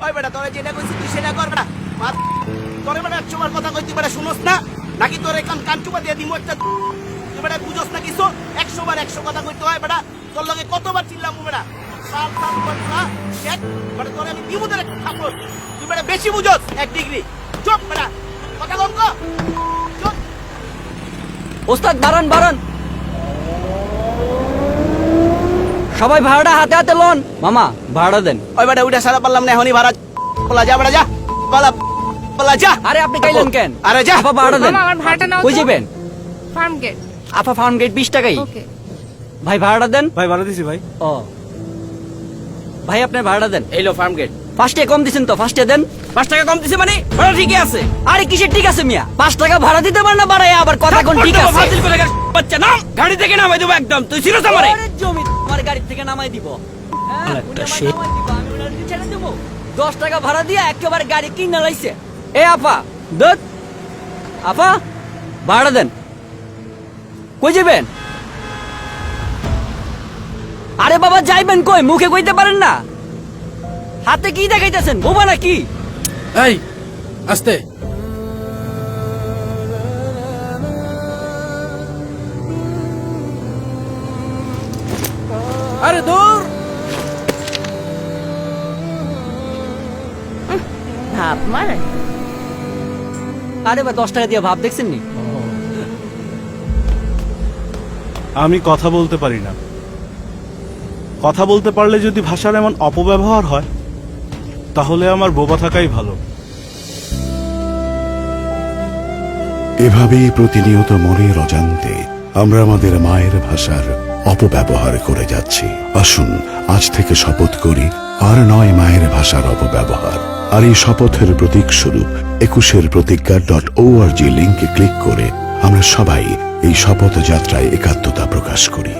ওই বেটা তোরে যেটা কইছি তুই সেটা কর বেটা তোরে বেটা 100 বার কথা কই তুই বেটা শুনোস না নাকি তোরে কান চুপা দিয়ে দিমু একটা তুই বেটা বুঝোস না কিছু 100 বার 100 কথা কইতে হয় বেটা তোর লগে কতবার চিল্লামু বেটা সাল সাল কথা শেট বেটা তোরে আমি দিমু তোরে থাপড় তুই বেটা বেশি বুঝোস 1 ডিগ্রি চুপ বেটা কথা কম কর চুপ ওস্তাদ বারান বারান সবাই ভাড়াটা হাতে হাতে লোন মামা ভাড়া দেন ওই বেটা উঠা সারা পারলাম না এখনই ভাড়া বলা যা বেটা যা বলা বলা যা আরে আপনি গাইলেন কেন আরে যা আপা ভাড়া দেন মামা আমার ভাড়াটা নাও কই যাবেন ফার্ম গেট আপা ফার্ম গেট 20 টাকাই ওকে ভাই ভাড়াটা দেন ভাই ভাড়া দিছি ভাই। ও ভাই আপনি ভাড়া দেন এইলো ফার্ম গেট ফার্স্টে কম দিছেন তো ফার্স্টে দেন 5 টাকা কম দিছে মানে ভাড়া ঠিকই আছে আরে কিসের ঠিক আছে মিয়া 5 টাকা ভাড়া দিতে পারেন না বাড়ায় আবার কথা কোন ঠিক আছে ফাজিল করে বাচ্চা নাম গাড়ি থেকে নামাই দেবো একদম তুই ছিড়ছ আমারে ওরে জমি তোমার গাড়ি থেকে নামাই দিব হ্যাঁ, একটা উনি আমায় shit। নামাই দিব, আমি ওনার দিয়ে ছেড়ে দেবো 10 টাকা ভাড়া দিয়ে একেবারে গাড়ি কিনে লাইছে এ আপা দত আপা ভাড়া দেন কই যাবেন আরে বাবা যাইবেন কই মুখে কইতে পারেন না হাতে কি দেখাইতেছেন বোবা নাকি এই আস্তে আরে দূর ভাব মারেন আরে বা 10 টাকা দিয়ে ভাব দেখছেন নি আমি কথা বলতে পারি না, কথা বলতে পারলে যদি ভাষার এমন অপব্যবহার হয় তাহলে আমার বোবা থাকাই ভালো। এভাবেই প্রতিনিয়ত মনের অজান্তে আমরা আমাদের মায়ের ভাষার অপব্যবহার করে যাচ্ছি। আসুন আজ থেকে শপথ করি আর নয় মায়ের ভাষার অপব্যবহার। আর এই শপথের প্রতীক স্বরূপ 21 প্রতিজ্ঞা.org লিংকে ক্লিক করে আমরা সবাই এই শপথ যাত্রায় একাত্মতা প্রকাশ করি।